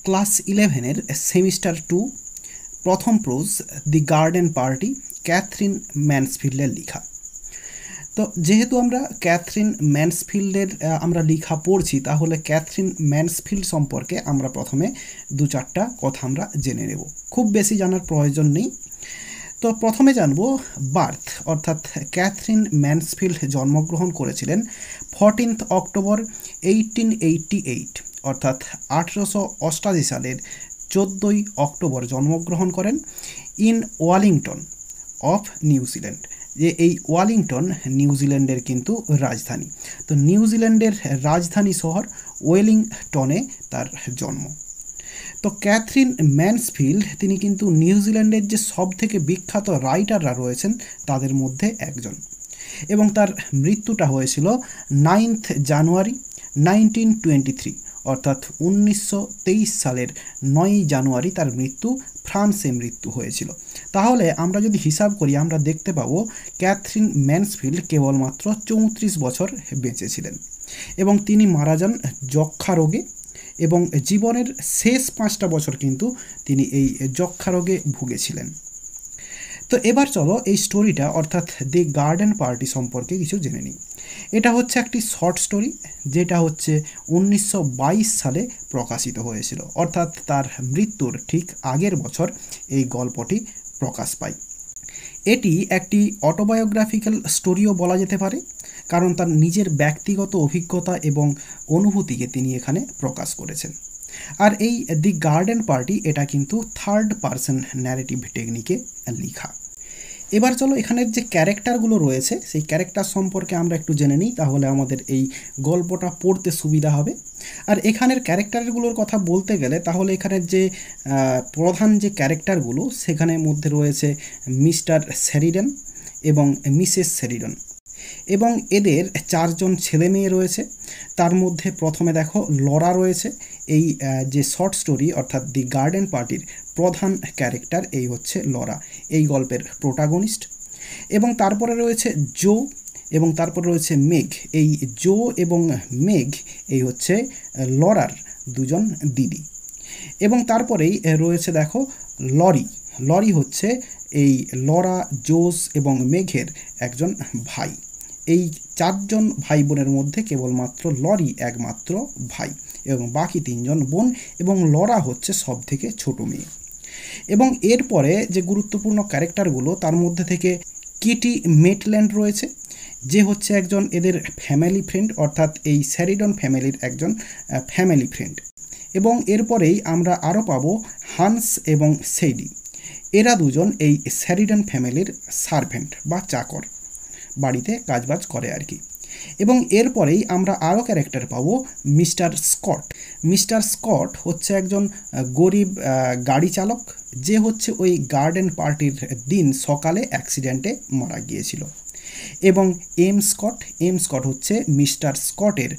Class 11-এর semester 2 প্রথম prose the garden party Katherine ম্যানসফিল্ডের লেখা। তো যেহেতু আমরা ক্যাথরিন ম্যানসফিল্ডের আমরা লেখা পড়ছি, তাহলে ক্যাথরিন ম্যানসফিল্ড সম্পর্কে আমরা প্রথমে 2-4টা কথা আমরা জেনে নেব। খুব বেশি জানার প্রয়োজন নেই। তো প্রথমে জানব বার্থ, অর্থাৎ ক্যাথরিন ম্যানসফিল্ড জন্মগ্রহণ করেছিলেন 14 অক্টোবর 1888, অর্থাৎ 1888 সালের 14 অক্টোবর জন্মগ্রহণ করেন ইন ওয়েলিংটন অফ নিউজিল্যান্ড। যে এই ওয়েলিংটন নিউজিল্যান্ডের কিন্তু রাজধানী। তো নিউজিল্যান্ডের রাজধানী শহর ওয়েলিংটনে তার জন্ম। তো ক্যাথরিন ম্যানসফিল্ড তিনি কিন্তু নিউজিল্যান্ডের যে সবথেকে বিখ্যাত রাইটাররা রয়েছেন তাদের মধ্যে একজন, এবং তার মৃত্যুটা হয়েছিল 9 জানুয়ারি 1923, অর্থাৎ 1923 সালের 9 জানুয়ারি তার মৃত্যু, ফ্রান্সে মৃত্যু হয়েছিল। তাহলে আমরা যদি হিসাব করি আমরা দেখতে পাবো ক্যাথরিন ম্যানসফিল্ড কেবলমাত্র 34 বছর বেঁচে ছিলেন এবং তিনি মারা যান যক্ষা রোগে, এবং জীবনের শেষ 5টা বছর কিন্তু তিনি এই যক্ষা রোগে ভুগেছিলেন। তো এবার চলো এই স্টোরিটা অর্থাৎ দি গার্ডেন পার্টি সম্পর্কে কিছু জেনে নিই। এটা হচ্ছে একটি শর্ট স্টোরি, যেটা হচ্ছে 1922 সালে প্রকাশিত হয়েছিল, অর্থাৎ তার মৃত্যুর ঠিক আগের বছর এই গল্পটি প্রকাশ পায়। এটি একটি অটোবায়োগ্রাফিক্যাল স্টোরিও বলা যেতে পারে, কারণ তার নিজের ব্যক্তিগত অভিজ্ঞতা এবং অনুভূতিকে তিনি এখানে প্রকাশ করেছেন। আর এই দি গার্ডেন পার্টি এটা কিন্তু 3rd পারসন ন্যারেটিভ টেকনিকে লেখা। এবার চলো এখানের যে ক্যারেক্টারগুলো রয়েছে সেই ক্যারেক্টার সম্পর্কে আমরা একটু জেনে নিই, তাহলে আমাদের এই গল্পটা পড়তে সুবিধা হবে। আর এখানের ক্যারেক্টারগুলোর কথা বলতে গেলে তাহলে এখানের যে প্রধান যে ক্যারেক্টারগুলো সেখানের মধ্যে রয়েছে মিস্টার শেরিডন এবং মিসেস শেরিডন, এবং এদের 4 জন ছেলে মেয়ে রয়েছে। তার মধ্যে প্রথমে দেখো লরা রয়েছে, এই যে শর্ট স্টোরি অর্থাৎ দি গার্ডেন পার্টির প্রধান ক্যারেক্টার এই হচ্ছে লরা, এই গল্পের প্রোটাগনিস্ট। এবং তারপরে রয়েছে জো, এবং তারপরে রয়েছে মেঘ। এই জো এবং মেঘ এই হচ্ছে লরার 2 জন দিদি। এবং তারপরেই রয়েছে দেখো লরি। লরি হচ্ছে এই লরা, জোস এবং মেঘের একজন ভাই। এই 4 জন ভাই বোনের মধ্যে কেবলমাত্র লরি একমাত্র ভাই, এবং বাকি 3 জন বোন, এবং লরা হচ্ছে সব থেকে ছোট মেয়ে। এবং এরপরে যে গুরুত্বপূর্ণ ক্যারেক্টারগুলো তার মধ্যে থেকে কিটি মেটল্যান্ড রয়েছে, যে হচ্ছে একজন এদের ফ্যামিলি ফ্রেন্ড, অর্থাৎ এই শেরিডন ফ্যামিলির একজন ফ্যামিলি ফ্রেন্ড। এবং এরপরেই আমরা আরও পাবো হান্স এবং সেইডি। এরা 2 জন এই শেরিডন ফ্যামিলির সার্ভেন্ট বা চাকর, বাড়িতে কাজবাজ করে আর কি। এবং এরপরেই আমরা আরও ক্যারেক্টার পাবো মিস্টার স্কট। মিস্টার স্কট হচ্ছে একজন গরিব গাড়ি চালক, যে হচ্ছে ওই গার্ডেন পার্টির দিন সকালে অ্যাক্সিডেন্টে মারা গিয়েছিল। এবং এম স্কট হচ্ছে মিস্টার স্কটের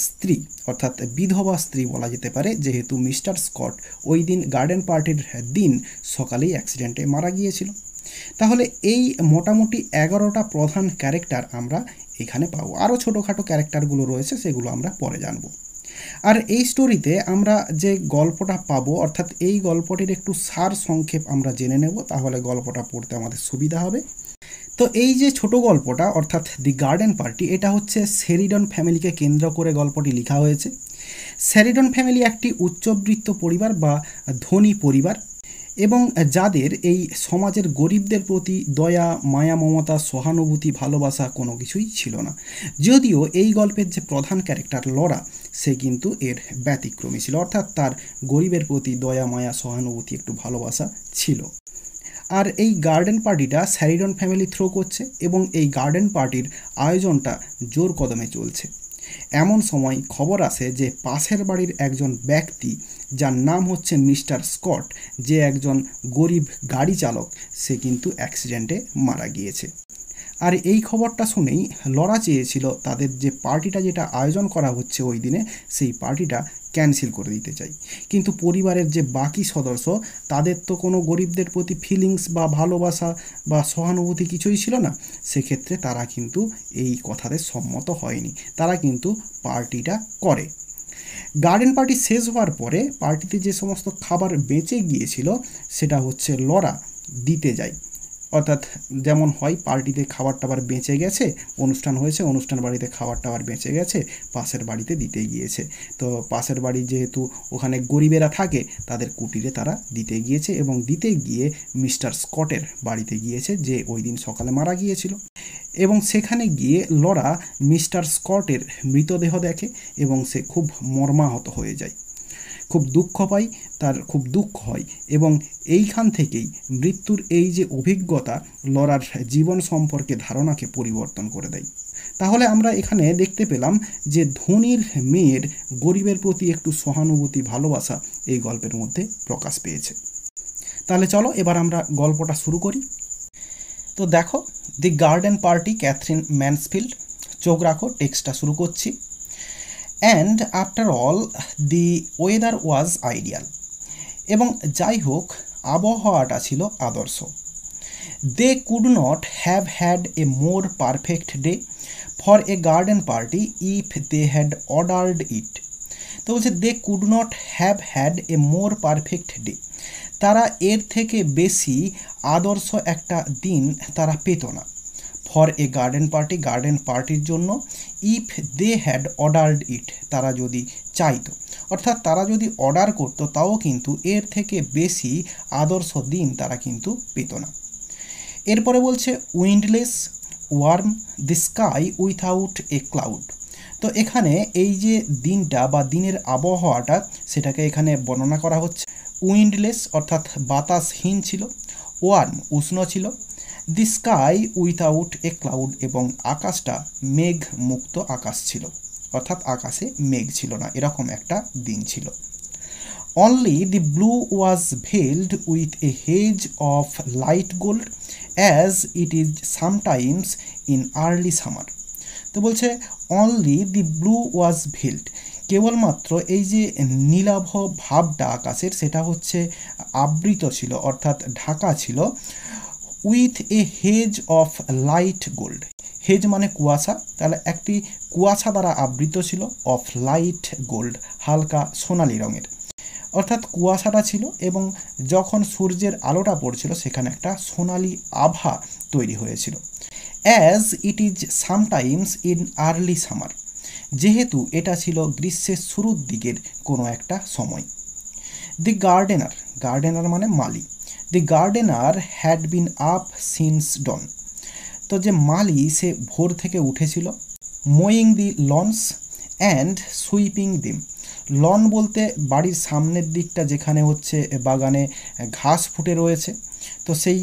স্ত্রী, অর্থাৎ বিধবা স্ত্রী বলা যেতে পারে, যেহেতু মিস্টার স্কট ওই দিন গার্ডেন পার্টির দিন সকালেই অ্যাক্সিডেন্টে মারা গিয়েছিল। তাহলে এই মোটামুটি 11টা প্রধান ক্যারেক্টার আমরা এখানে পাবো। আরও ছোটোখাটো ক্যারেক্টারগুলো রয়েছে, সেগুলো আমরা পরে জানবো। আর এই স্টোরিতে আমরা যে গল্পটা পাবো, অর্থাৎ এই গল্পটির একটু সার সংক্ষেপ আমরা জেনে নেব, তাহলে গল্পটা পড়তে আমাদের সুবিধা হবে। তো এই যে ছোট গল্পটা অর্থাৎ দি গার্ডেন পার্টি, এটা হচ্ছে শেরিডন ফ্যামিলিকে কেন্দ্র করে গল্পটি লেখা হয়েছে। শেরিডন ফ্যামিলি একটি উচ্চবিত্ত পরিবার বা ধনী পরিবার, এবং যাদের এই সমাজের গরিবদের প্রতি দয়া, মায়া, মমতা, সহানুভূতি, ভালোবাসা কোনো কিছুই ছিল না। যদিও এই গল্পের যে প্রধান ক্যারেক্টার লরা, সে কিন্তু এর ব্যতিক্রমী ছিল, অর্থাৎ তার গরিবের প্রতি দয়া, মায়া, সহানুভূতি, একটু ভালোবাসা ছিল। আর এই গার্ডেন পার্টিটা শেরিডন ফ্যামিলি থ্রো করছে, এবং এই গার্ডেন পার্টির আয়োজনটা জোর কদমে চলছে। এমন সময় খবর আসে যে পাশের বাড়ির একজন ব্যক্তি, যার নাম হচ্ছে মিস্টার স্কট, যে একজন গরিব গাড়ি চালক, সে কিন্তু অ্যাক্সিডেন্টে মারা গিয়েছে। আর এই খবরটা শুনেই লরা চেয়েছিল তাদের যে পার্টিটা যেটা আয়োজন করা হচ্ছে ওই দিনে, সেই পার্টিটা ক্যান্সেল করে দিতে চাই। কিন্তু পরিবারের যে বাকি সদস্য, তাদের তো কোনো গরিবদের প্রতি ফিলিংস বা ভালোবাসা বা সহানুভূতি কিছুই ছিল না। সেক্ষেত্রে তারা কিন্তু এই কথাতে সম্মত হয়নি, তারা কিন্তু পার্টিটা করে। গার্ডেন পার্টি শেষ হওয়ার পরে পার্টিতে যে সমস্ত খাবার বেঁচে গিয়েছিল সেটা হচ্ছে লরা দিতে যায়। অর্থাৎ যেমন হয় পার্টিতে খাবার টাবার বেঁচে গেছে, অনুষ্ঠান হয়েছে, অনুষ্ঠান বাড়িতে খাবার টাবার বেঁচে গেছে, পাশের বাড়িতে দিতে গিয়েছে। তো পাশের বাড়ি যেহেতু ওখানে গরিবেরা থাকে তাদের কুটিরে তারা দিতে গিয়েছে এবং দিতে গিয়ে মিস্টার স্কটের বাড়িতে গিয়েছে যে ওই দিন সকালে মারা গিয়েছিল। এবং সেখানে গিয়ে লরা মিস্টার স্কটের মৃতদেহ দেখে এবং সে খুব মর্মাহত হয়ে যায়, খুব দুঃখ পায়, তার খুব দুঃখ হয় এবং এইখান থেকেই মৃত্যুর এই যে অভিজ্ঞতা লরার জীবন সম্পর্কে ধারণাকে পরিবর্তন করে দেয়। তাহলে আমরা এখানে দেখতে পেলাম যে ধনীর মেয়ের গরিবের প্রতি একটু সহানুভূতি, ভালোবাসা এই গল্পের মধ্যে প্রকাশ পেয়েছে। তাহলে চলো এবার আমরা গল্পটা শুরু করি। তো দেখো, the garden party, Katherine Mansfield. চোখ রাখো, টেক্সটটা শুরু করছি। And after all the weather was ideal. এবং যাই হোক আবহাওয়াটা ছিল আদর্শ। They could not have had a more perfect day for a garden party if they had ordered it. তো বলছে they could not have had a more perfect day, তারা এর থেকে বেশি আদর্শ একটা দিন তারা পেত না। For a garden party, garden পার্টির জন্য। ইফ দে হ্যাড অর্ডার্ড ইট, তারা যদি চাইতো, অর্থাৎ তারা যদি অর্ডার করতো তাও কিন্তু এর থেকে বেশি আদর্শ দিন তারা কিন্তু পেত না। এরপরে বলছে windless, warm, the sky without a cloud. তো এখানে এই যে দিনটা বা দিনের আবহাওয়াটা সেটাকে এখানে বর্ণনা করা হচ্ছে। উইন্ডলেস অর্থাৎ বাতাসহীন ছিল, ওয়ার্ম উষ্ণ ছিল, দি স্কাই উইথাউট এ ক্লাউড এবং আকাশটা মেঘ মুক্ত আকাশ ছিল, অর্থাৎ আকাশে মেঘ ছিল না, এরকম একটা দিন ছিল। Only the blue was veiled with a haze of light gold as it is sometimes in early summer. তো বলছে অনলি দি ব্লু ওয়াজ ভেলড, কেবলমাত্র এই যে নীলাভ ভাবটা আকাশের সেটা হচ্ছে আবৃত ছিল, অর্থাৎ ঢাকা ছিল, with a haze of light gold. Hedge মানে কুয়াশা, তাহলে একটি কুয়াশা দ্বারা আবৃত ছিল, অফ লাইট গোল্ড হালকা সোনালি রঙের, অর্থাৎ কুয়াশাটা ছিল এবং যখন সূর্যের আলোটা পড়ছিল সেখানে একটা সোনালি আভা তৈরি হয়েছিল। As it is sometimes in early summer, যেহেতু এটা ছিল গ্রীষ্মের শুরুর দিকের কোনো একটা সময়। দি গার্ডেনার, গার্ডেনার মানে মালি, the gardener had been up since dawn. তো যে মালি সে ভোর থেকে উঠেছিল। Mowing the lawns and sweeping them. Lawn বলতে বাড়ির সামনের দিকটা যেখানে হচ্ছে বাগানে ঘাস ফুটে রয়েছে, তো সেই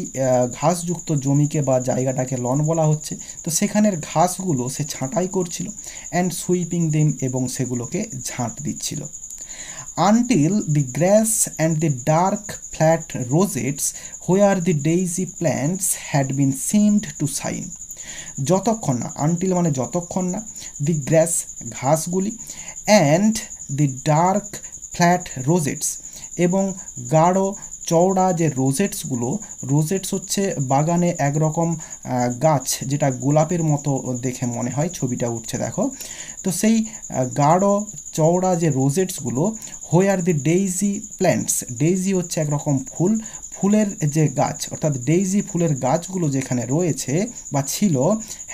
ঘাসযুক্ত জমিকে বা জায়গাটাকে লন বলা হচ্ছে। তো সেখানের ঘাসগুলো সে ছাঁটাই করছিল, অ্যান্ড সুইপিং দিম এবং সেগুলোকে ঝাঁট দিচ্ছিল। Until the grass and the dark flat rosettes where the daisy plants had been seemed to shine. যতক্ষণ না, আনটিল মানে যতক্ষণ না, দি গ্রাস ঘাসগুলি, and the dark flat rosettes এবং গাঢ় চওড়া যে রোজেটসগুলো, রোজেটস হচ্ছে বাগানে একরকম গাছ যেটা গোলাপের মতো দেখে মনে হয়, ছবিটা উঠছে দেখো। তো সেই গাঢ় চওড়া যে রোজেটসগুলো, হোয়ার দি ডেইজি প্ল্যান্টস, ডেইজি হচ্ছে একরকম ফুল, ফুলের যে গাছ অর্থাৎ ডেইজি ফুলের গাছগুলো যেখানে রয়েছে বা ছিল,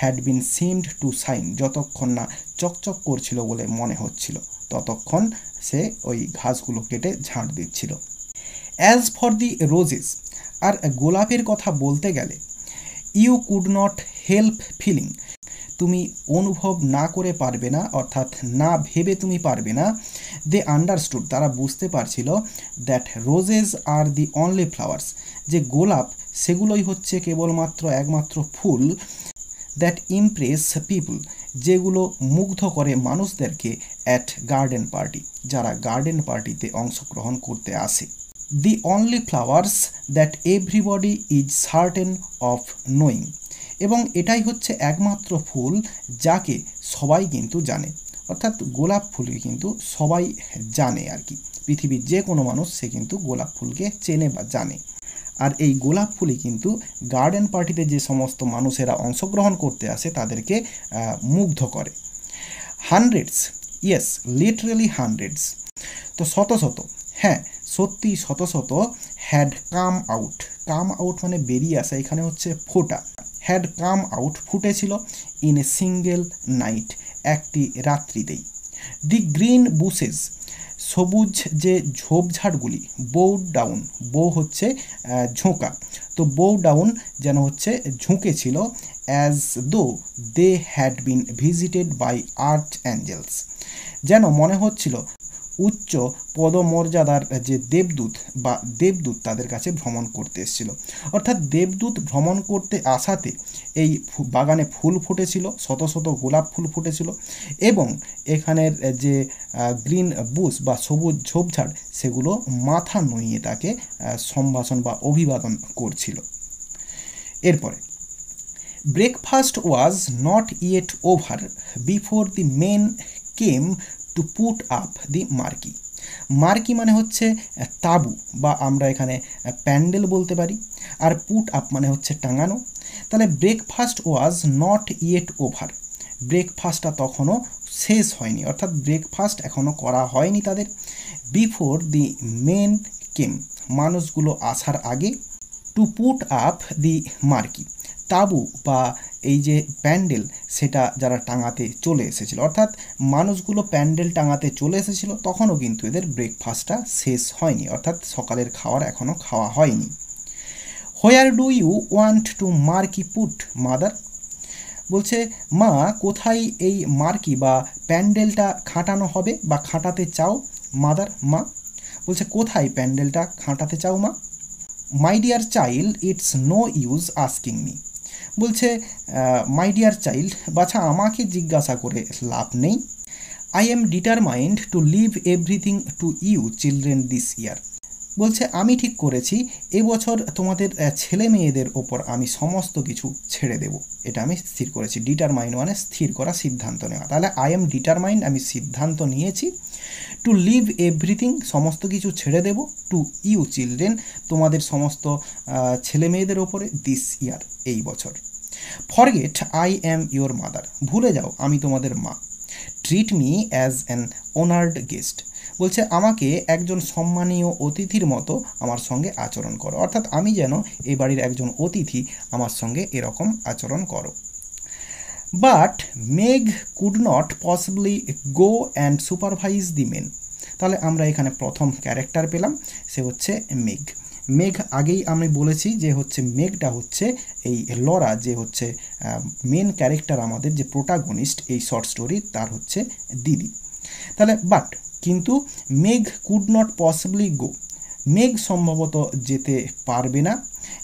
had been seemed to shine, যতক্ষণ না চকচক করছিল বলে মনে হচ্ছিল ততক্ষণ সে ওই ঘাসগুলো কেটে ঝাঁট দিচ্ছিল। অ্যাজ ফর দি রোজেস, আর গোলাপের কথা বলতে গেলে, you could not help feeling, তুমি অনুভব না করে পারবে না, অর্থাৎ না ভেবে তুমি পারবে না। দে আন্ডারস্টুড, তারা বুঝতে পারছিল, that roses are the only flowers, যে গোলাপ সেগুলোই হচ্ছে কেবলমাত্র একমাত্র ফুল, দ্যাট ইমপ্রেস পিপল, যেগুলো মুগ্ধ করে মানুষদেরকে, অ্যাট গার্ডেন পার্টি, যারা গার্ডেন পার্টিতে অংশগ্রহণ করতে আসে। দি only flowers that everybody is certain of knowing, এবং এটাই হচ্ছে একমাত্র ফুল যাকে সবাই কিন্তু জানে, অর্থাৎ গোলাপ ফুলকে কিন্তু সবাই জানে আর কি, পৃথিবীর যে কোনো মানুষ সে কিন্তু গোলাপ ফুলকে চেনে বা জানে। আর এই গোলাপ ফুলই কিন্তু গার্ডেন পার্টিতে যে সমস্ত মানুষেরা অংশগ্রহণ করতে আসে তাদেরকে মুগ্ধ করে। Hundreds yes, literally hundreds. তো শত শত, হ্যাঁ সত্যি শত শত had come out. Come out মানে বেরিয়ে আসা, এখানে হচ্ছে ফোটা। হ্যাড কাম আউট ফুটেছিল ইন এ সিঙ্গেল নাইট, একটি রাত্রিতেই। দি গ্রিন বুশেস, সবুজ যে ঝোপঝাড়গুলি, বো ডাউন, বো হচ্ছে ঝোঁকা, তো বো ডাউন যেন হচ্ছে ঝুঁকেছিল, as though they had been visited by archangels, যেন মনে হচ্ছিল উচ্চ পদমর্যাদার যে দেবদূত বা দেবদূত তাদের কাছে ভ্রমণ করতে এসেছিল। অর্থাৎ দেবদূত ভ্রমণ করতে আসাতে এই বাগানে ফুল ফুটেছিল, শত শত গোলাপ ফুল ফুটেছিল, এবং এখানের যে গ্রিন বুশ বা সবুজ ঝোপঝাড় সেগুলো মাথা নুইয়ে তাকে সম্ভাষণ বা অভিবাদন করছিল। এরপরে, breakfast was not yet over before the men came to put up the marquee. Marquee মানে হচ্ছে তাঁবু, বা আমরা এখানে প্যান্ডেল বলতে পারি, আর পুট আপ মানে হচ্ছে টাঙানো। তাহলে breakfast was not yet over, ব্রেকফাস্টটা তখনও শেষ হয়নি, অর্থাৎ ব্রেকফাস্ট এখনও করা হয়নি তাদের। বিফোর দি মেন কেম, মানুষগুলো আসার আগে। To put up the marquee, তাঁবু বা এই যে প্যান্ডেল সেটা যারা টাঙাতে চলে এসেছিল, অর্থাৎ মানুষগুলো প্যান্ডেল টাঙাতে চলে এসেছিল, তখনও কিন্তু এদের ব্রেকফাস্টটা শেষ হয়নি, অর্থাৎ সকালের খাওয়ার এখনও খাওয়া হয়নি। Where do you want to marquee put mother, বলছে মা কোথায় এই মার্কি বা প্যান্ডেলটা খাটানো হবে বা খাটাতে চাও? মাদার, মা। বলছে কোথায় প্যান্ডেলটা খাটাতে চাও মা? My dear child, it's no use asking me, বলছে মাই ডিয়ার চাইল্ড, বাছা আমাকে জিজ্ঞাসা করে লাভ নেই। I am determined to leave everything to you children this year, বলছে আমি ঠিক করেছি এবছর তোমাদের ছেলে মেয়েদের ওপর আমি সমস্ত কিছু ছেড়ে দেব, এটা আমি স্থির করেছি। ডিটারমাইন্ড মানে স্থির করা, সিদ্ধান্ত নেওয়া। তাহলে আই এম ডিটারমাইন্ড, আমি সিদ্ধান্ত নিয়েছি। টু লিভ এভরিথিং, সমস্ত কিছু ছেড়ে দেব। টু ইউ চিলড্রেন, তোমাদের সমস্ত ছেলে মেয়েদের ওপরে। দিস ইয়ার, এই বছর। Forget I am your mother, ভুলে যাও আমি তোমাদের মা। Treat me as an honoured guest, বলছে আমাকে একজন সম্মানীয় অতিথির মতো আমার সঙ্গে আচরণ করো, অর্থাৎ আমি যেন এই বাড়ির একজন অতিথি, আমার সঙ্গে এরকম আচরণ করো। But Meg could not possibly go and supervise the men, তাহলে আমরা এখানে প্রথম ক্যারেক্টার পেলাম, সে হচ্ছে মেঘ। মেঘ আগেই আমি বলেছি যে হচ্ছে মেঘটা হচ্ছে এই লরা, যে হচ্ছে মেন ক্যারেক্টার আমাদের যে প্রোটাগনিস্ট এই শর্ট স্টোরি, তার হচ্ছে দিদি। তাহলে বাট কিন্তু মেঘ কুড নট পসিবলি গো, মেঘ সম্ভবত যেতে পারবে না।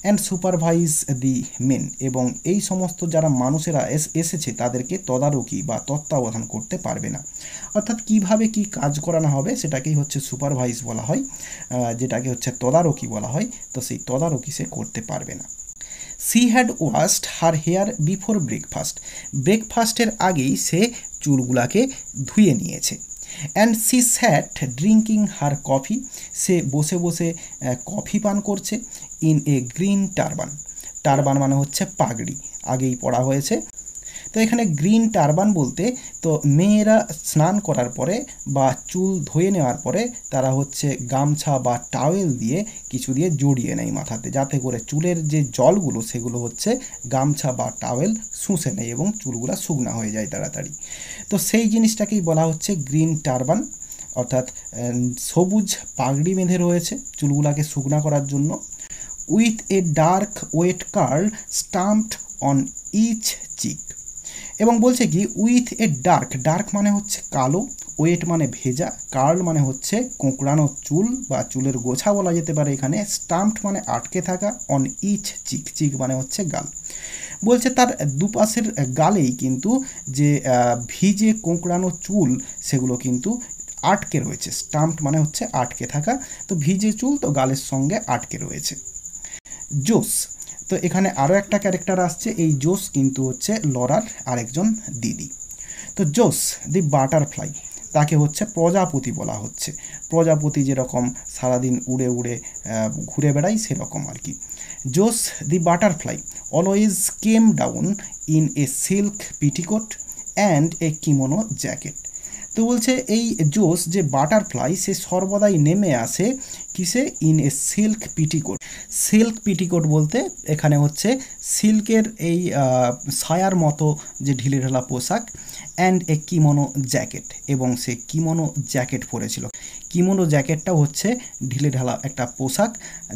অ্যান্ড সুপারভাইজ দি মেন, এবং এই সমস্ত যারা মানুষেরা এসেছে তাদেরকে তদারকি বা তত্ত্বাবধান করতে পারবে না, অর্থাৎ কিভাবে কি কাজ করানো হবে সেটাকেই হচ্ছে সুপারভাইজ বলা হয়, যেটাকে হচ্ছে তদারকি বলা হয়, তো সেই তদারকি সে করতে পারবে না। She had washed her hair before breakfast, ব্রেকফাস্টের আগেই সে চুলগুলাকে ধুয়ে নিয়েছে। And she sat drinking her coffee, সে বসে বসে কফি পান করছে। In a green turban, turban মানে হচ্ছে পাগড়ি, আগেই পড়া হয়েছে। তো এখানে গ্রিন টারবান বলতে তো মেয়েরা স্নান করার পরে বা চুল ধুয়ে নেওয়ার পরে তারা হচ্ছে গামছা বা টাওয়েল দিয়ে কিছু দিয়ে জড়িয়ে নেয় মাথাতে, যাতে করে চুলের যে জলগুলো সেগুলো হচ্ছে গামছা বা টাওয়েল শুষে নেয় এবং চুলগুলো শুকনা হয়ে যায় তাড়াতাড়ি। তো সেই জিনিসটাকেই বলা হচ্ছে গ্রিন টারবান, অর্থাৎ সবুজ পাগড়ি বেঁধে রয়েছে চুলগুলাকে শুকনা করার জন্য। With a dark wet curl stamped on each cheek, এবং বলছে কি উইথ এ ডার্ক, ডার্ক মানে হচ্ছে কালো, ওয়েট মানে ভেজা, কার্ল মানে হচ্ছে কোঁকড়ানো চুল বা চুলের গোছা বলা যেতে পারে এখানে, স্টাম্পড মানে আটকে থাকা, অন ইচ চিক, চিক মানে হচ্ছে গাল। বলছে তার দুপাশের গালেই কিন্তু যে ভিজে কোঁকড়ানো চুল সেগুলো কিন্তু আটকে রয়েছে, স্টাম্পড মানে হচ্ছে আটকে থাকা, তো ভিজে চুল তো গালের সঙ্গে আটকে রয়েছে। জোস, তো এখানে আরও একটা ক্যারেক্টার আসছে, এই জোস কিন্তু হচ্ছে লরার আরেকজন দিদি। তো জোস দি বাটারফ্লাই, তাকে হচ্ছে প্রজাপতি বলা হচ্ছে, প্রজাপতি যেরকম সারাদিন উড়ে উড়ে ঘুরে বেড়ায় সেরকম আর কি। Jose the butterfly always came down in a silk petticoat and a kimono jacket, তো বলছে এই জোস যে বাটারফ্লাই সে সর্বদাই নেমে আসে কিসে, ইন এ সিল্ক পিটিকোট। সিল্ক পিটিকোট বলতে এখানে হচ্ছে সিল্কের এই সায়ার মতো যে ঢিলেঢালা পোশাক, অ্যান্ড এ কিমোনো জ্যাকেট, এবং সে কিমোনো জ্যাকেট পরেছিল। কিমোনো জ্যাকেটটাও হচ্ছে ঢিলেঢালা একটা পোশাক।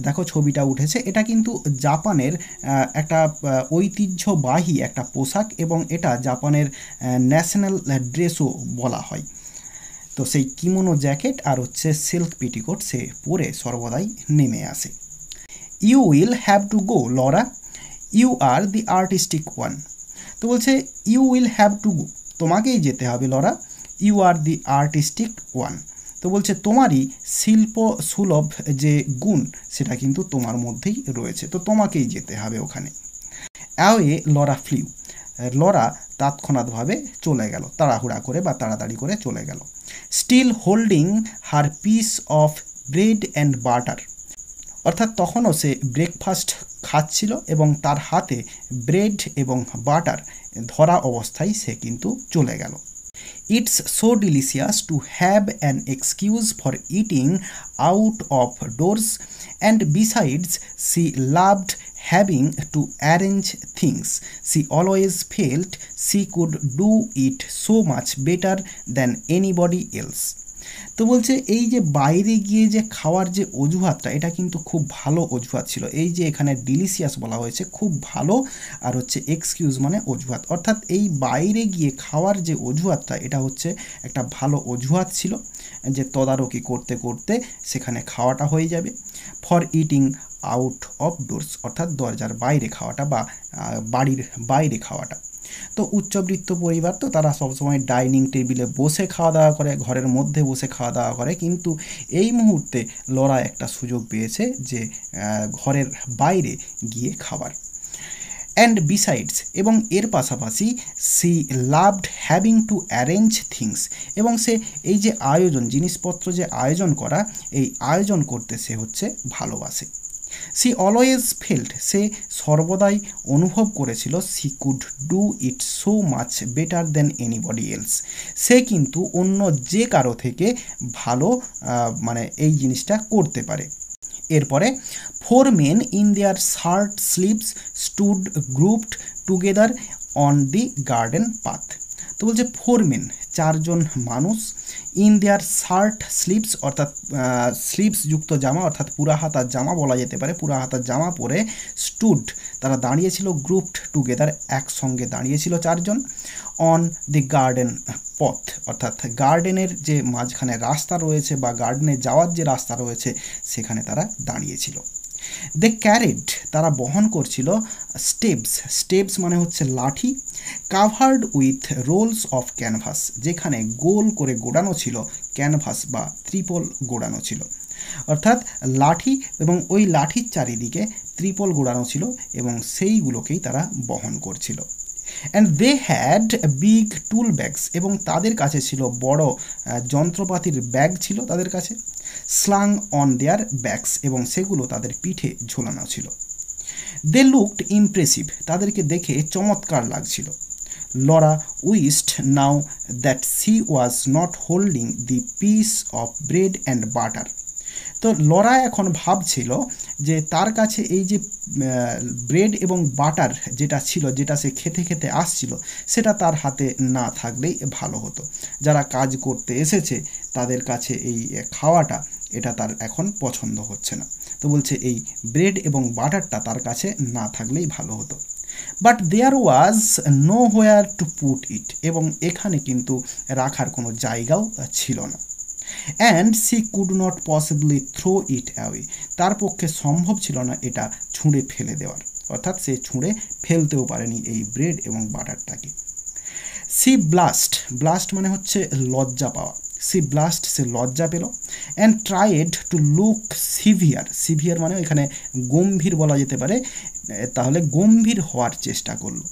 দেখো ছবিটা উঠেছে, এটা কিন্তু জাপানের একটা ঐতিহ্যবাহী একটা পোশাক, এবং এটা জাপানের ন্যাশনাল ড্রেসও বলা হয়। তো সেই কিমোনো জ্যাকেট আর হচ্ছে সিল্ক পেটিকোট সে পরে সর্বদাই নেমে আসে। You will have to go Laura, you are the artistic one. তো বলছে you will have to go, তোমাকেই যেতে হবে Laura, you are the artistic one. তো বলছে তোমারই শিল্প সুলভ যে গুণ সেটা কিন্তু তোমার মধ্যেই রয়েছে, তো তোমাকেই যেতে হবে ওখানে। অ্যাওয়ে লরা ফ্লিউ, লরা তৎক্ষণাৎভাবে চলে গেল, তাড়াহুড়া করে বা তাড়াতাড়ি করে চলে গেল। Still holding her piece of bread and butter, অর্থাৎ তখনও সে ব্রেকফাস্ট খাচ্ছিল এবং তার হাতে ব্রেড এবং বাটার ধরা অবস্থায় সে কিন্তু চলে গেল। It's so delicious to have an excuse for eating out of doors, and besides she loved having to arrange things. She always felt she could do it so much better than anybody else. তো বলছে এই যে বাইরে গিয়ে যে খাওয়ার যে অজুহাতটা, এটা কিন্তু খুব ভালো অজুহাত ছিল। এই যে এখানে ডিলিশিয়াস বলা হয়েছে খুব ভালো, আর হচ্ছে এক্সকিউজ মানে অজুহাত, অর্থাৎ এই বাইরে গিয়ে খাওয়ার যে অজুহাতটা এটা হচ্ছে একটা ভালো অজুহাত ছিল, যে তদারকি করতে করতে সেখানে খাওয়াটা হয়ে যাবে। For eating out of doors, অর্থাৎ দরজার বাইরে খাওয়াটা বা বাড়ির বাইরে খাওয়াটা। তো উচ্চবৃত্ত পরিবার তো তারা সবসময় ডাইনিং টেবিলে বসে খাওয়া দাওয়া করে, ঘরের মধ্যে বসে খাওয়া দাওয়া করে, কিন্তু এই মুহূর্তে লরা একটা সুযোগ পেয়েছে যে ঘরের বাইরে গিয়ে খাবার। অ্যান্ড বিসাইডস, এবং এর পাশাপাশি she loved having to arrange things, এবং সে এই যে আয়োজন, জিনিসপত্র যে আয়োজন করা, এই আয়োজন করতে সে হচ্ছে ভালোবাসে। সি অলওয়েজ ফেল্ট, সে সর্বদাই অনুভব করেছিল, she could do it so much better than anybody else, সে কিন্তু অন্য যে কারো থেকে ভালো মানে এই জিনিসটা করতে পারে। এরপরে 4 men in their shirt sleeves stood grouped together on the garden path। তো বলছে 4 men, 4 জন মানুষ, ইন দেয়ার শার্ট স্লিভস, অর্থাৎ স্লিভস যুক্ত জামা, অর্থাৎ পুরা হাতার জামা বলা যেতে পারে, পুরা হাতার জামা পরে, স্টুড তারা দাঁড়িয়েছিল, গ্রুপড টুগেদার একসঙ্গে দাঁড়িয়েছিল 4 জন, অন দি গার্ডেন পথ, অর্থাৎ গার্ডেনের যে মাঝখানে রাস্তা রয়েছে বা গার্ডেনে যাওয়ার যে রাস্তা রয়েছে সেখানে তারা দাঁড়িয়েছিল। দে ক্যারিড, তারা বহন করছিল, স্টেপস, স্টেপস মানে হচ্ছে লাঠি, covered with rolls of canvas, যেখানে গোল করে গোড়ানো ছিল ক্যানভাস বা ত্রিপল গোড়ানো ছিল, অর্থাৎ লাঠি, এবং ওই লাঠির চারিদিকে ত্রিপল গোড়ানো ছিল এবং সেইগুলোকেই তারা বহন করছিল। And they had big tool bags, এবং তাদের কাছে ছিল বড় যন্ত্রপাতির ব্যাগ ছিল তাদের কাছে, স্লাং অন দেয়ার ব্যাগস, এবং সেগুলো তাদের পিঠে ঝোলানো ছিল। দে লুকড ইমপ্রেসিভ, তাদেরকে দেখে চমৎকার লাগছিল। Laura wished now that she was not holding the piece of bread and butter. তো লরা এখন ভাবছিল যে তার কাছে এই যে ব্রেড এবং বাটার যেটা ছিল, যেটা সে খেতে খেতে আসছিল, সেটা তার হাতে না থাকলেই ভালো হতো। যারা কাজ করতে এসেছে তাদের কাছে এই খাওয়াটা এটা তার এখন পছন্দ হচ্ছে না। তো বলছে এই ব্রেড এবং বাটারটা তার কাছে না থাকলেই ভালো হতো। But there was nowhere to put it, এবং এখানে কিন্তু রাখার কোনো জায়গাও ছিল না। And she could not possibly throw it away, তার পক্ষে সম্ভব ছিল না এটা ছুঁড়ে ফেলে দেওয়ার, অর্থাৎ সে ছুঁড়ে ফেলতেও পারেনি এই ব্রেড এবং বাটারটাকে। সি ব্লাস্ট, ব্লাস্ট মানে হচ্ছে লজ্জা পাওয়া, সি ব্লাস্ট সে লজ্জা পেল। And tried to look severe, severe মানে এখানে গম্ভীর বলা যেতে পারে, তাহলে গম্ভীর হওয়ার চেষ্টা করলো।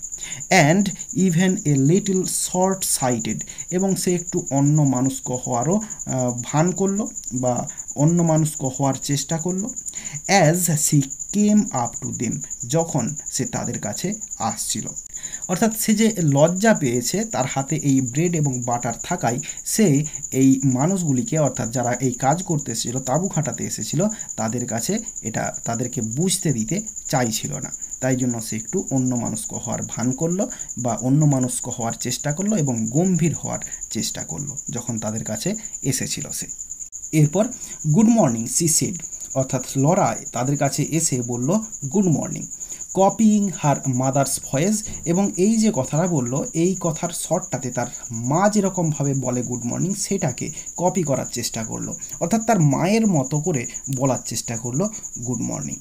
And even a little short sighted, এবং সে একটু অন্য মানুষ্ক হওয়ারও ভান করলো বা অন্য মানুষ্ক হওয়ার চেষ্টা করলো। As she came up to them, যখন সে তাদের কাছে আসছিল। অর্থাৎ সে যে লজ্জা পেয়েছে তার হাতে এই ব্রেড এবং বাটার থাকায় সে এই মানুষগুলিকে, অর্থাৎ যারা এই কাজ করতে এসেছিলো, তাঁবু খাটাতে এসেছিলো, তাদের কাছে এটা তাদেরকে বুঝতে দিতে চাইছিল না। তাই জন্য সে একটু অন্যমনস্ক হওয়ার ভান করলো বা অন্যমনস্ক হওয়ার চেষ্টা করলো এবং গম্ভীর হওয়ার চেষ্টা করলো যখন তাদের কাছে এসেছিল সে। এরপর গুড মর্নিং সি সেড, অর্থাৎ লরা তাদের কাছে এসে বলল গুড মর্নিং, কপিং হার মাদার্স ভয়েস। এবং এই যে কথাটা বললো, এই কথার শর্টটাতে তার মা যেরকমভাবে বলে গুড মর্নিং সেটাকে কপি করার চেষ্টা করলো, অর্থাৎ তার মায়ের মতো করে বলার চেষ্টা করলো good morning.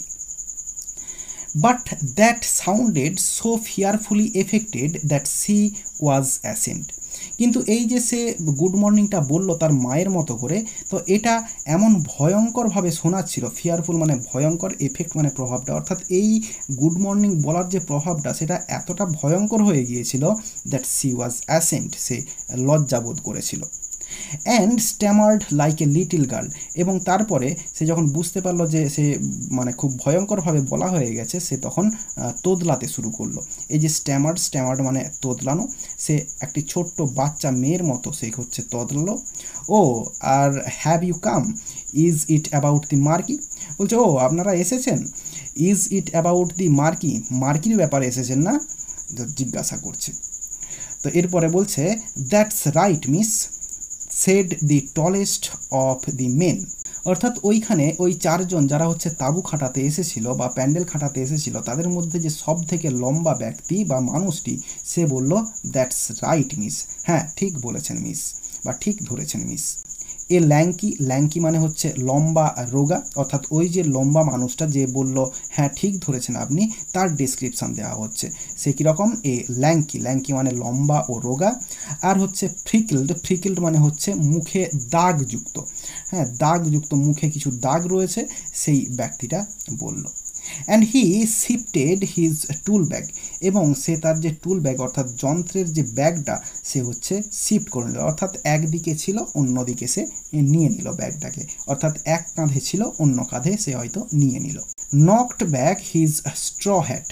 But that sounded so fearfully affected that she was ascent. কিন্তু এই যে সে গুড মর্নিংটা বলল তার মায়ের মতো করে, তো এটা এমন ভয়ঙ্করভাবে শোনাচ্ছিল, ফিয়ারফুল মানে ভয়ঙ্কর, এফেক্ট মানে প্রভাবটা, অর্থাৎ এই গুড মর্নিং বলার যে প্রভাবটা সেটা এতটা ভয়ঙ্কর হয়ে গিয়েছিল দ্যাট সি ওয়াজ অ্যাসেন্ট, সে লজ্জাবোধ করেছিল। And stammered like a little girl. এবং তারপরে সে যখন বুঝতে পারলো যে সে মানে খুব ভয়ঙ্করভাবে বলা হয়ে গেছে, সে তখন তোদলাতে শুরু করলো। এই যে স্ট্যামার্ড মানে তোদলানো, সে একটি ছোট্ট বাচ্চা মেয়ের মতো সে হচ্ছে তোদলালো। Oh uh have you come, is it about the marquee. বলছে ও আপনারা এসেছেন, ইজ ইট অ্যাবাউট দি মার্কি, মার্কির ব্যাপারে এসেছেন না, জিজ্ঞাসা করছে। তো এরপরে বলছে that's right miss, said the tallest of the men. অর্থাৎ ওইখানে ওই চারজন যারা হচ্ছে তাঁবু খাটাতে এসেছিল বা প্যান্ডেল খাটাতে এসেছিল, তাদের মধ্যে যে সব থেকে লম্বা ব্যক্তি বা মানুষটি, সে বলল দ্যাটস রাইট মিস, হ্যাঁ ঠিক বলেছেন মিস বা ঠিক ধরেছেন মিস। এ ল্যাঙ্কি মানে হচ্ছে লম্বা রোগা, অর্থাৎ ওই যে লম্বা মানুষটা যে বলল হ্যাঁ ঠিক ধরেছেন আপনি, তার ডেসক্রিপশান দেওয়া হচ্ছে। সে কীরকম? এ ল্যাঙ্কি মানে লম্বা ও রোগা। আর হচ্ছে ফ্রিকেলড মানে হচ্ছে মুখে দাগযুক্ত, হ্যাঁ দাগযুক্ত, মুখে কিছু দাগ রয়েছে, সেই ব্যক্তিটা বলল। And he shifted his tool bag, এবং সে তার যে টুল ব্যাগ অর্থাৎ যন্ত্রের যে ব্যাগটা সে হচ্ছে শিফট করে নিল, অর্থাৎ একদিকে ছিল অন্যদিকে সে নিয়ে নিল ব্যাগটাকে, অর্থাৎ এক কাঁধে ছিল অন্য কাঁধে সে হয়তো নিয়ে নিল। Knocked back his straw hat.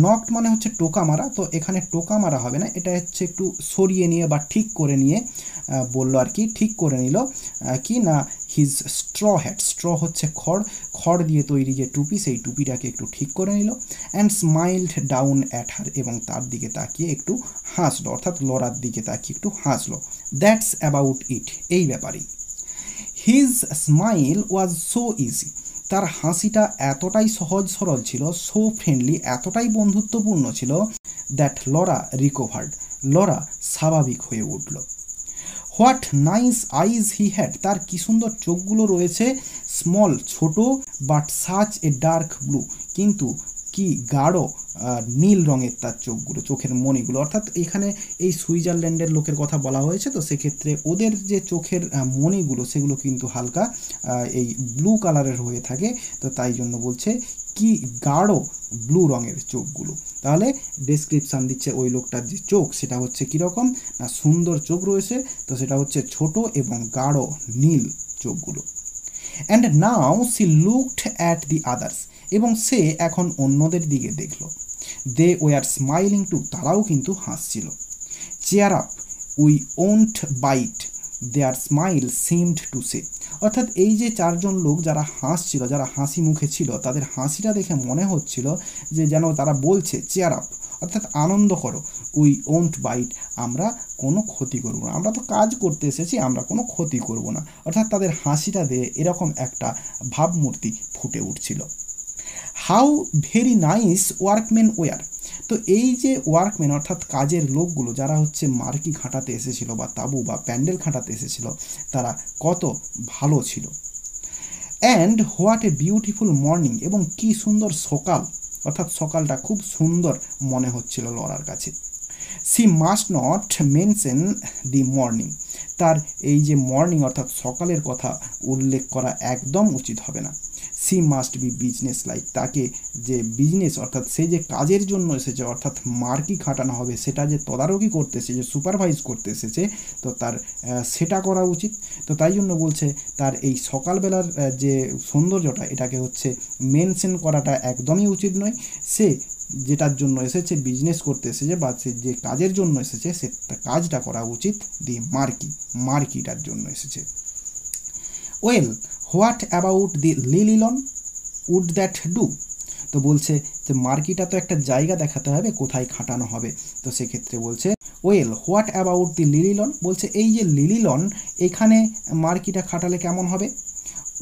Knocked মানে হচ্ছে টোকা মারা, তো এখানে টোকা মারা হবে না, এটা হচ্ছে একটু সরিয়ে নিয়ে বা ঠিক করে নিয়ে বললো আর কি, ঠিক করে নিল কি না হিজ স্ট্র হ্যাট, স্ট্র হচ্ছে খড় দিয়ে তৈরি যে টুপি, সেই টুপিটাকে একটু ঠিক করে নিল। অ্যান্ড স্মাইলড ডাউন অ্যাট হার, এবং তার দিকে তাকিয়ে একটু হাসলো, অর্থাৎ লরার দিকে তাকিয়ে একটু হাসলো। দ্যাটস অ্যাবাউট ইট, এই ব্যাপারেই। His smile was so easy, তার হাসিটা এতটাই সহজ সরল ছিল, সো ফ্রেন্ডলি এতটাই বন্ধুত্বপূর্ণ ছিল, দ্যাট লরা রিকভার্ড, লরা স্বাভাবিক হয়ে উঠল। What nice eyes he had, তার কি সুন্দর চোখগুলো রয়েছে, স্মল ছোট, but such a dark blue, কিন্তু কি গাঢ় নীল রঙের তার চোখগুলো, চোখের মণিগুলো। অর্থাৎ এখানে এই সুইজারল্যান্ডের লোকের কথা বলা হয়েছে, তো সেক্ষেত্রে ওদের যে চোখের মণিগুলো সেগুলো কিন্তু হালকা এই ব্লু কালারের হয়ে থাকে, তো তাই জন্য বলছে কি গাঢ় ব্লু রঙের চোখগুলো। তাহলে ডেসক্রিপশান দিচ্ছে ওই লোকটার যে চোখ সেটা হচ্ছে কীরকম না, সুন্দর চোখ রয়েছে, তো সেটা হচ্ছে ছোট এবং গাঢ় নীল চোখগুলো। And now she looked at the others, এবং সে এখন অন্যদের দিকে দেখল। দে ওয়ার স্মাইলিং টু, তারাও কিন্তু হাসছিল। Cheer up, we won't bite, their smile seemed to say, অর্থাৎ এই যে চারজন লোক যারা হাসছিল, যারা হাসি মুখে ছিল, তাদের হাসিটা দেখে মনে হচ্ছিল যে যেন তারা বলছে চেয়ার আপ, অর্থাৎ আনন্দ করো, উই ওন্ট বাইট, আমরা কোনো ক্ষতি করব না, আমরা তো কাজ করতে এসেছি, আমরা কোনো ক্ষতি করব না, অর্থাৎ তাদের হাসিটা দিয়ে এরকম একটা ভাবমূর্তি ফুটে উঠছিল। How very nice workman were, তো এই যে ওয়ার্কম্যান অর্থাৎ কাজের লোকগুলো যারা হচ্ছে মার্কি খাটাতে এসেছিল বা তাঁবু বা প্যান্ডেল খাটাতে এসেছিল, তারা কত ভালো ছিল। And what a beautiful morning, এবং কি সুন্দর সকাল, অর্থাৎ সকালটা খুব সুন্দর মনে হচ্ছিল লরার কাছে। C must not mention the morning, তার এই যে মর্নিং অর্থাৎ সকালের কথা উল্লেখ করা একদম উচিত হবে না। C must be business like, তাকে যে বিজনেস অর্থাৎ সে যে কাজের জন্য এসেছে অর্থাৎ মার্কি খাটানো হবে সেটা যে তদারকি করতে এসেছে, যে সুপারভাইজ করতে এসেছে, তো তার সেটা করা উচিত। তো তাই জন্য বলছে তার এই সকালবেলার যে সৌন্দর্যটা এটাকে হচ্ছে মেনশন করাটা একদমই উচিত নয়। সে যেটার জন্য এসেছে, বিজনেস করতে এসেছে বা সে যে কাজের জন্য এসেছে সে কাজটা করা উচিত দি মার্কিটার জন্য এসেছে। Well what about the lily lawn, would that do? তো বলছে যে মার্কিটা তো একটা জায়গা দেখাতে হবে কোথায় খাটানো হবে, তো সেক্ষেত্রে বলছে ওয়েল হোয়াট অ্যাবাউট দি লিলিলন, বলছে এই যে লিলিলন এখানে মার্কিটা খাটালে কেমন হবে?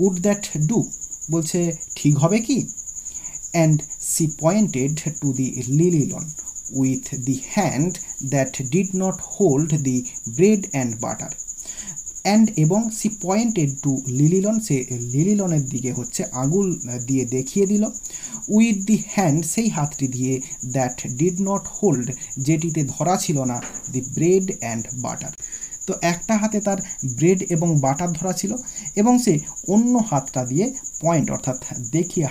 উড দ্যাট ডু, বলছে ঠিক হবে কি? And she pointed to the lily lawn with the hand that did not hold the bread and butter. And এবং সি পয়েন্টেড টু লিলিলন, সে লিলিলনের দিকে হচ্ছে আঙুল দিয়ে দেখিয়ে দিল, উইথ দি হ্যান্ড সেই হাতটি দিয়ে, দ্যাট ডিড নট হোল্ড যেটিতে ধরা ছিল না, দি ব্রেড অ্যান্ড বাটার। তো একটা হাতে তার ব্রেড এবং বাটার ধরা ছিল এবং সে অন্য হাতটা দিয়ে পয়েন্ট অর্থাৎ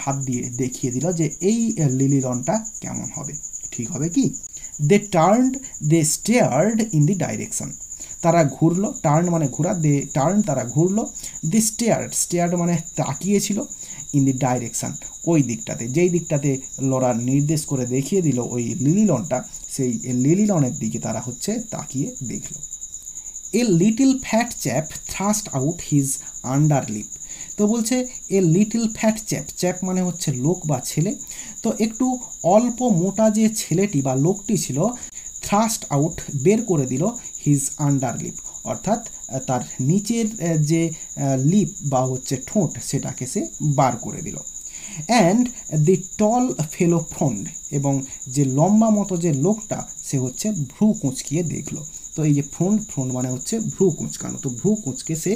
হাত দিয়ে দেখিয়ে দিল যে এই লিলিলনটা কেমন হবে, ঠিক হবে কি? They turned, they stared in the direction, তারা ঘুরলো, টার্ন মানে ঘোরা, দে টার্ন তারা ঘুরলো, দি স্টেয়ার্ড মানে তাকিয়েছিল, ইন দি ডাইরেকশান ওই দিকটাতে, যেই দিকটাতে লরা নির্দেশ করে দেখিয়ে দিল ওই লিলিলনটা, সেই লিলিলনের দিকে তারা হচ্ছে তাকিয়ে দেখল। A little fat chap thrust out his under lip, তো বলছে এ লিটল ফ্যাট চ্যাপ মানে হচ্ছে লোক বা ছেলে, তো একটু অল্প মোটা যে ছেলেটি বা লোকটি ছিল, থ্রাস্ট আউট বের করে দিল হিজ আন্ডার লিপ অর্থাৎ তার নিচের যে লিপ বা হচ্ছে ঠোঁট সেটাকে সে বার করে দিল। And the ton fellow front, এবং যে লম্বা মতো যে লোকটা সে হচ্ছে ভ্রু কুঁচকিয়ে দেখলো, তো এই যে ফ্রন্ট মানে হচ্ছে ভ্রু কুঁচকানো, তো ভ্রু কুঁচকে সে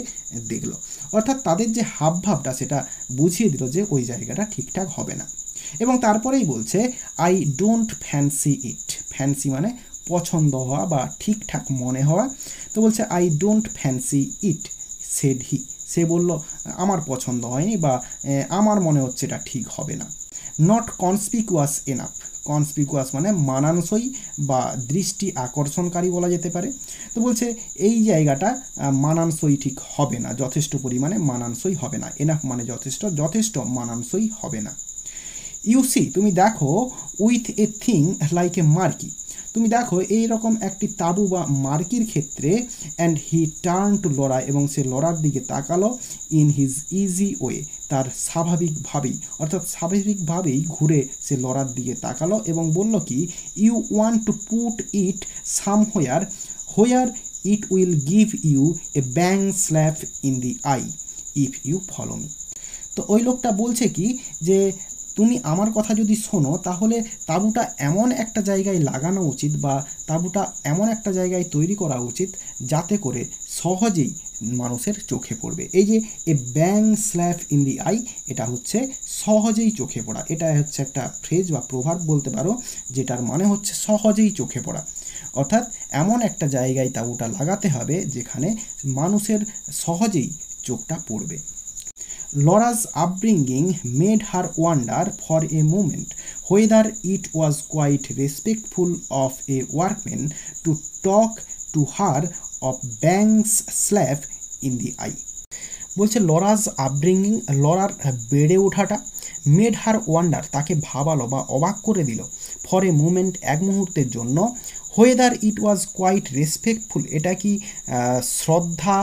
দেখলো, অর্থাৎ তাদের যে হাবভাবটা সেটা বুঝিয়ে দিল যে ওই জায়গাটা ঠিকঠাক হবে না। এবং তারপরেই বলছে I don't fancy it, fancy মানে পছন্দ হওয়া বা ঠিকঠাক মনে হওয়া, তো বলছে I don't fancy it said he, সে বলল আমার পছন্দ হয়নি বা আমার মনে হচ্ছে এটা ঠিক হবে না। নট কনসপিকুয়াস এনাফ, কনসপিকুয়াস মানে মানানসই বা দৃষ্টি আকর্ষণকারী বলা যেতে পারে, তো বলছে এই জায়গাটা মানানসই ঠিক হবে না, যথেষ্ট পরিমাণে মানানসই হবে না, এনাফ মানে যথেষ্ট মানানসই হবে না। ইউ সি, তুমি দেখো, with a thing like a marquee, তুমি দেখো এই রকম একটি তাবু বা মার্কির ক্ষেত্রে, and he turn to Laura, এবং সে লরার দিকে তাকালো, ইন হিজ ইজি ওয়ে, তার স্বাভাবিকভাবেই ঘুরে সে লরার দিকে তাকালো এবং বলল কি, you want to put it somewhere where it will give you a bang slap in the eye if you follow me. তো ওই লোকটা বলছে কি যে তুমি আমার কথা যদি শোনো তাহলে তাঁবুটা এমন একটা জায়গায় লাগানো উচিত বা তাঁবুটা এমন একটা জায়গায় তৈরি করা উচিত যাতে করে সহজেই মানুষের চোখে পড়বে। এই যে এ bang slap in the I, এটা হচ্ছে সহজেই চোখে পড়া, এটা হচ্ছে একটা ফ্রেজ বা প্রভাব বলতে পারো, যেটার মানে হচ্ছে সহজেই চোখে পড়া, অর্থাৎ এমন একটা জায়গায় তাঁবুটা লাগাতে হবে যেখানে মানুষের সহজেই চোখটা পড়বে। Laura's upbringing made her wonder for a moment whether it was quite respectful of a workman to talk to her of Banks' slap in the eye. বলছে লরাজ আপব্রিঙ্গিং, লরার বেড়ে ওঠাটা, মেড হার ওয়ান্ডার তাকে ভাবালো বা অবাক করে দিল, for a moment এক মুহূর্তের জন্য, whether it was quite respectful এটা কি শ্রদ্ধা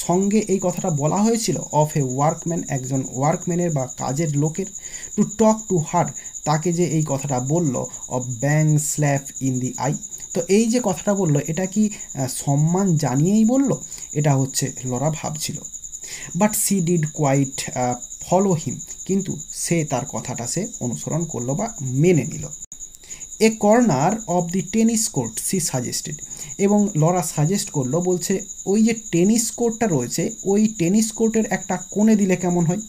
সঙ্গে এই কথাটা বলা হয়েছিল, অফ এ ওয়ার্কম্যান একজন ওয়ার্কম্যানের বা কাজের লোকের, টু টক টু হার তাকে যে এই কথাটা বলল, of bang slap in the I, তো এই যে কথাটা বলল এটা কি সম্মান জানিয়েই বলল, এটা হচ্ছে লরা ভাবছিল। But she did quite follow him, কিন্তু সে তার কথাটা সে অনুসরণ করলো বা মেনে নিল। A corner of the tennis court she suggested, এবং লরা সাজেস্ট করলো, বলছে ওই যে টেনিস কোর্টটা রয়েছে ওই টেনিস কোর্টের একটা কোণে দিলে কেমন হয়।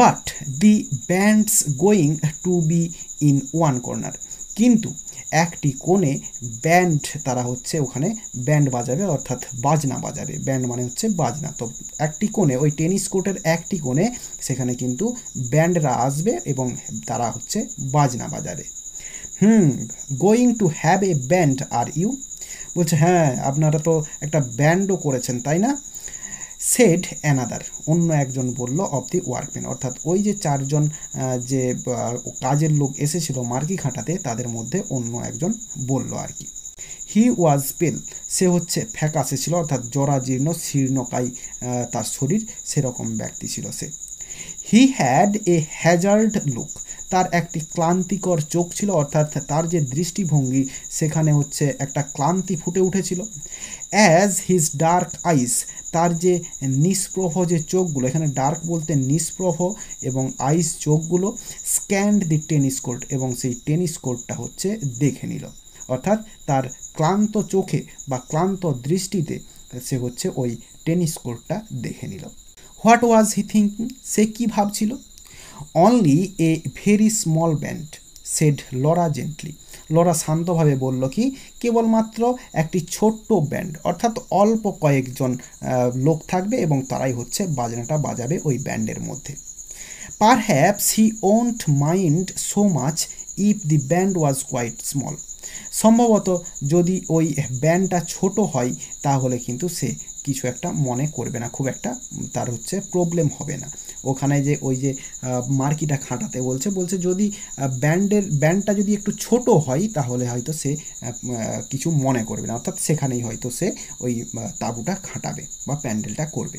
But the bands going to be in one corner, কিন্তু একটি কোণে ব্যান্ড তারা হচ্ছে ওখানে ব্যান্ড বাজাবে, অর্থাৎ বাজনা বাজাবে। ব্যান্ড মানে হচ্ছে বাজনা। তো একটি কোণে, ওই টেনিস কোর্টের একটি কোণে সেখানে কিন্তু ব্যান্ডরা আসবে এবং তারা হচ্ছে বাজনা বাজাবে। Going to have a band are you? বলছে হ্যাঁ, আপনারা তো একটা ব্যান্ডও করেছেন তাই না? সেড অ্যানাদার, অন্য একজন বলল, অফ দি ওয়ার্কম্যান, অর্থাৎ ওই যে চারজন যে কাজের লোক এসেছিল মার্কি খাটাতে তাদের মধ্যে অন্য একজন বলল আর কি। হি ওয়াজ পেল, সে হচ্ছে ফ্যাকাশে ছিল, অর্থাৎ জরাজীর্ণ শীর্ণকায় তার শরীর, সেরকম ব্যক্তি ছিল সে। He had a hazard look, তার একটি ক্লান্তিকর চোখ ছিল, অর্থাৎ তার যে দৃষ্টিভঙ্গি সেখানে হচ্ছে একটা ক্লান্তি ফুটে উঠেছিল। অ্যাজ হিজ ডার্ক আইস, তার যে নিষ্প্রভ যে চোখগুলো, এখানে ডার্ক বলতে নিষ্প্রভ, এবং আইস চোখগুলো, স্ক্যান্ড দি টেনিস কোর্ট, এবং সেই টেনিস কোর্টটা হচ্ছে দেখে নিল। অর্থাৎ তার ক্লান্ত চোখে বা ক্লান্ত দৃষ্টিতে সে হচ্ছে ওই টেনিস কোর্টটা দেখে নিল। হোয়াট ওয়াজ হি থিঙ্কিং, সে কী ভাবছিল? Only a very small band, said Laura gently, Laura শান্তভাবে বলল কি কেবলমাত্র একটি ছোট্ট ব্যান্ড, অর্থাৎ অল্প কয়েকজন লোক থাকবে এবং তারাই হচ্ছে বাজনাটা বাজাবে ওই ব্যান্ডের মধ্যে। Perhaps he won't mind so much if the band was quite small, সম্ভবত যদি ওই ব্যান্ডটা ছোট হয় তাহলে কিন্তু সে কিছু একটা মনে করবে না, খুব একটা তার হচ্ছে প্রবলেম হবে না। ওখানে যে ওই যে মার্কিটা খাটাতে বলছে যদি ব্যান্ডটা যদি একটু ছোট হয় তাহলে হয়তো সে কিছু মনে করবে না, অর্থাৎ সেখানেই হয়তো সে ওই তাঁবুটা খাটাবে বা প্যান্ডেলটা করবে।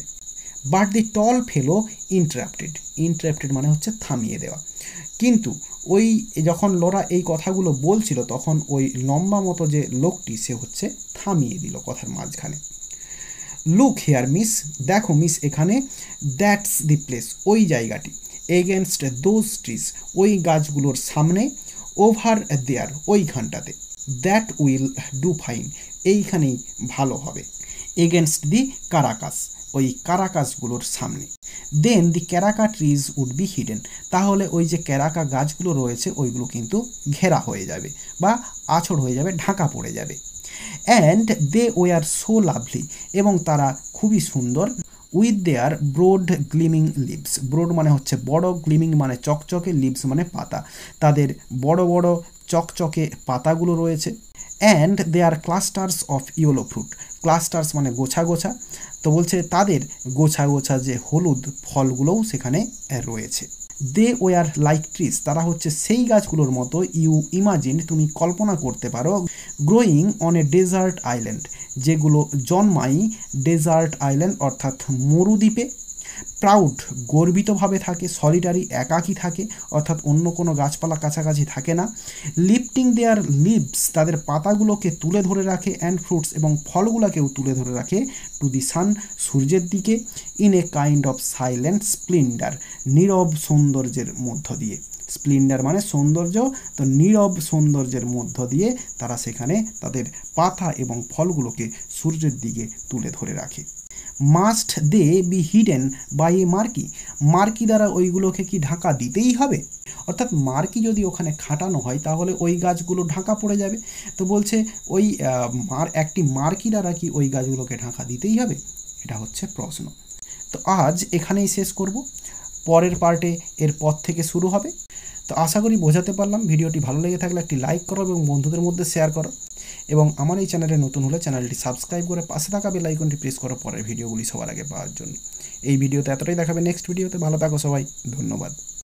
But the ton fellow interrupted মানে হচ্ছে থামিয়ে দেওয়া। কিন্তু ওই যখন লরা এই কথাগুলো বলছিল তখন ওই লম্বা মতো যে লোকটি সে হচ্ছে থামিয়ে দিল কথার মাঝখানে। লুক হেয়ার মিস, দেখো মিস এখানে, দ্যাটস দি প্লেস, ওই জায়গাটি, এগেনস্ট দোজ ট্রিজ, ওই গাছগুলোর সামনে, ওভার দেয়ার, ওইখানটাতে, দ্যাট উইল ডু ফাইন, এইখানেই ভালো হবে, এগেনস্ট দি কারাকাস, ওই কারাকাসগুলোর সামনে। দেন দি ক্যারাকা ট্রিজ উড বি হিডেন, তাহলে ওই যে ক্যারাকা গাছগুলো রয়েছে ওইগুলো কিন্তু ঘেরা হয়ে যাবে বা আছড় হয়ে যাবে, ঢাকা পড়ে যাবে। And they were so lovely, এবং তারা খুবই সুন্দর, with their broad gleaming leaves, broad মানে হচ্ছে বড়, গ্লিমিং মানে চকচকে, লিভস মানে পাতা, তাদের বড় বড় চকচকে পাতাগুলো রয়েছে। And their clusters of yellow fruit, clusters মানে গোছা গোছা, তো বলছে তাদের গোছা গোছা যে হলুদ ফলগুলোও সেখানে রয়েছে। দে ওয়ার লাইক ট্রিজ, তারা হচ্ছে সেই গাছগুলোর মতো, ইউ ইমাজিন, তুমি কল্পনা করতে পারো, growing on a desert island, যেগুলো জন্মায় ডেজার্ট আইল্যান্ড অর্থাৎ মরুদ্বীপে। প্রাউড, গর্বিতভাবে থাকে, সলিটারি, একাকী থাকে, অর্থাৎ অন্য কোনো গাছপালা কাছাকাছি থাকে না। লিফটিং দেয়ার লিভস, তাদের পাতাগুলোকে তুলে ধরে রাখে, অ্যান্ড ফ্রুটস, এবং ফলগুলোকেও তুলে ধরে রাখে, টু দি সান, সূর্যের দিকে, in a kind of silent splendour, নীরব সৌন্দর্যের মধ্য দিয়ে, স্প্লেন্ডার মানে সৌন্দর্য, তো নীরব সৌন্দর্যের মধ্য দিয়ে তারা সেখানে তাদের পাতা এবং ফলগুলোকে সূর্যের দিকে তুলে ধরে রাখে। Must they be hidden by a marquee, marquee দ্বারা ওইগুলোকে কি ঢাকা দিতেই হবে? অর্থাৎ মার্কি যদি ওখানে খাটানো হয় তাহলে ওই গাছগুলো ঢাকা পড়ে যাবে। তো বলছে ওই একটি মার্কি দ্বারা কি ওই গাছগুলোকে ঢাকা দিতেই হবে? এটা হচ্ছে প্রশ্ন। তো আজ এখানেই শেষ করব, পরের পার্টে এর পর থেকে শুরু হবে। তো আশা করি বোঝাতে পারলাম। ভিডিওটি ভালো লেগে থাকলে একটি লাইক করো এবং বন্ধুদের মধ্যে শেয়ার করো, এবং আমার এই চ্যানেলে নতুন হলে চ্যানেলটি সাবস্ক্রাইব করে পাশে থাকা বেল আইকনটি প্রেস করো পরের ভিডিওগুলি সবার আগে পাওয়ার জন্য। এই ভিডিওতে এতটাই, দেখাবে নেক্সট ভিডিওতে। ভালো থাকো সবাই, ধন্যবাদ।